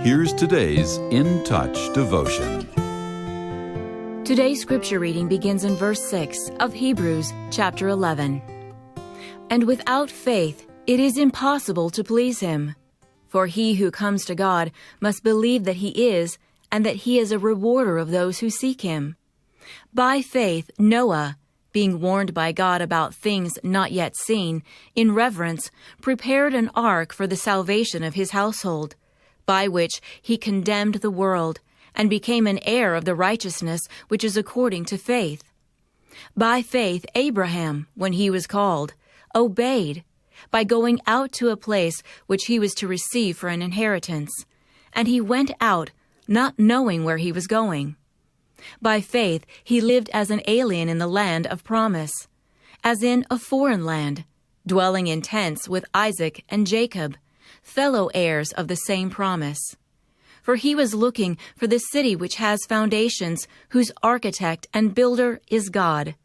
Here's today's In Touch devotion. Today's scripture reading begins in verse 6 of Hebrews chapter 11. And without faith it is impossible to please Him. For he who comes to God must believe that He is, and that He is a rewarder of those who seek Him. By faith Noah, being warned by God about things not yet seen, in reverence prepared an ark for the salvation of his household, by which he condemned the world, and became an heir of the righteousness which is according to faith. By faith Abraham, when he was called, obeyed, by going out to a place which he was to receive for an inheritance. And he went out, not knowing where he was going. By faith he lived as an alien in the land of promise, as in a foreign land, dwelling in tents with Isaac and Jacob, fellow heirs of the same promise. For he was looking for the city which has foundations, whose architect and builder is God.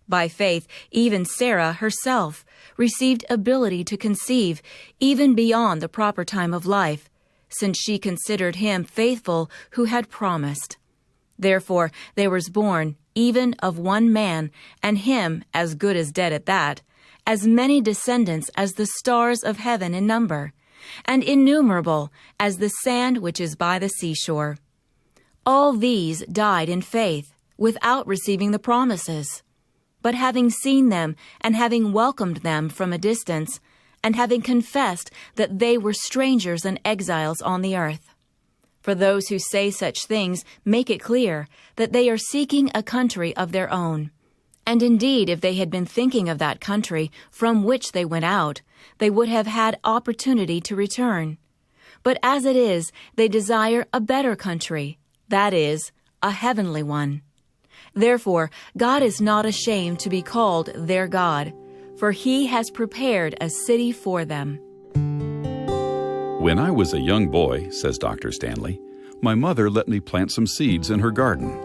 By faith, even Sarah herself received ability to conceive, even beyond the proper time of life, since she considered him faithful who had promised. Therefore there was born, even of one man, and him as good as dead at that, as many descendants as the stars of heaven in number, and innumerable as the sand which is by the seashore. All these died in faith, without receiving the promises. But having seen them, and having welcomed them from a distance, and having confessed that they were strangers and exiles on the earth. For those who say such things make it clear that they are seeking a country of their own. And indeed, if they had been thinking of that country from which they went out, they would have had opportunity to return. But as it is, they desire a better country, that is, a heavenly one. Therefore, God is not ashamed to be called their God, for He has prepared a city for them. When I was a young boy, says Dr. Stanley, my mother let me plant some seeds in her garden.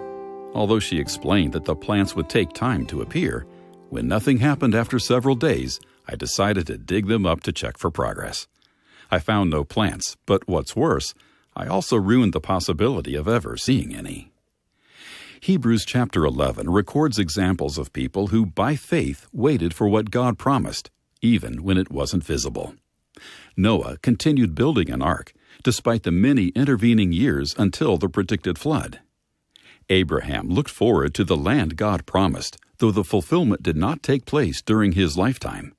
Although she explained that the plants would take time to appear, when nothing happened after several days, I decided to dig them up to check for progress. I found no plants, but what's worse, I also ruined the possibility of ever seeing any. Hebrews chapter 11 records examples of people who, by faith, waited for what God promised, even when it wasn't visible. Noah continued building an ark, despite the many intervening years until the predicted flood. Abraham looked forward to the land God promised, though the fulfillment did not take place during his lifetime.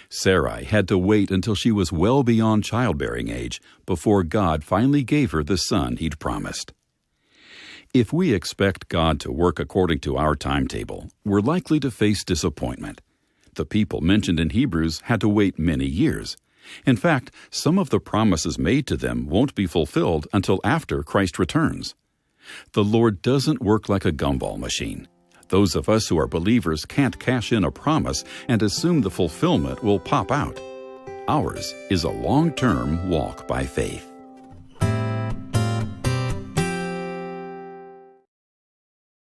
Sarai had to wait until she was well beyond childbearing age before God finally gave her the son He'd promised. If we expect God to work according to our timetable, we're likely to face disappointment. The people mentioned in Hebrews had to wait many years. In fact, some of the promises made to them won't be fulfilled until after Christ returns. The Lord doesn't work like a gumball machine. Those of us who are believers can't cash in a promise and assume the fulfillment will pop out. Ours is a long-term walk by faith.